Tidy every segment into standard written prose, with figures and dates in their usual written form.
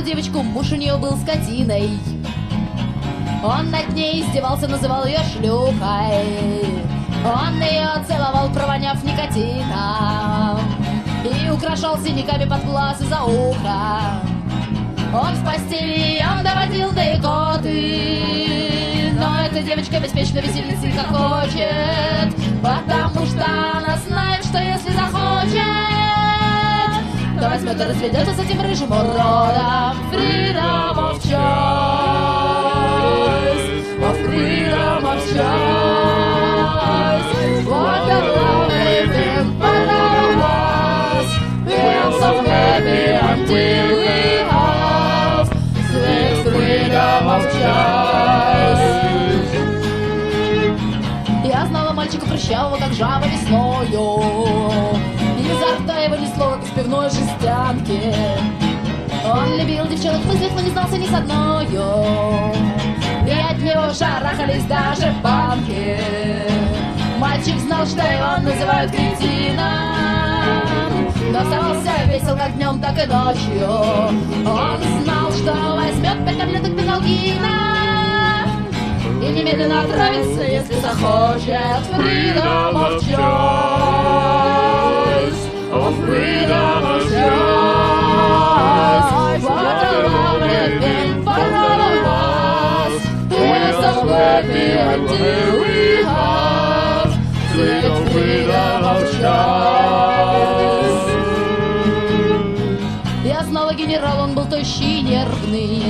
девочку, муж у нее был скотиной. Он над ней издевался, называл ее шлюхой. Он ее целовал, провоняв никотином, и украшал синяками под глаз и за ухо. Он в постели, он доводил до икоты, но эта девочка беспечно весельница хохочет, потому что она знает, что если захочет, то возьмет и разведется с этим рыжим уродом. Freedom of choice, of freedom of choice. What a lovely thing for us. We are so happy until we have sweet freedom of choice. Я знала мальчика прыщавого, как жаба весною. Изо рта его несло, как из пивной жестянки. Он любил девчонок мыслях, но не знался ни с одною, и от него шарахались даже банки. Мальчик знал, что его называют кретином, но оставался весел как днем, так и ночью. Он знал, что возьмет 5 таблеток пеналгина и немедленно отравится, если захочет. Freedom of choice, of freedom of choice. What a lovely thing for all of us. We're so happy until we have sweet freedom of choice. Я знала генерал, он был тощий и нервный.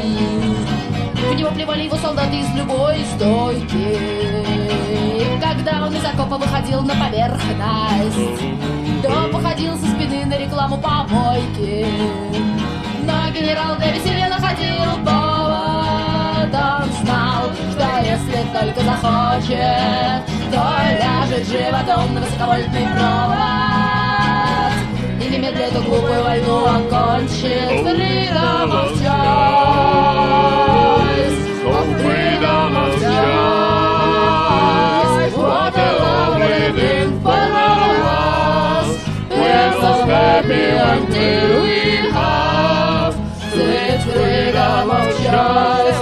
В него плевали его солдаты из любой стойки. И когда он из окопа выходил на поверхность, то походил со спины на рекламу помойки. Но генерал для веселья находил повод. Он знал, что если только захочет, то ляжет животом на высоковольтный провод и немедленно эту глупую войну окончит. Freedom of choice, of freedom of choice. What a lovely thing for all of us. We're so happy until we have sweet freedom of choice.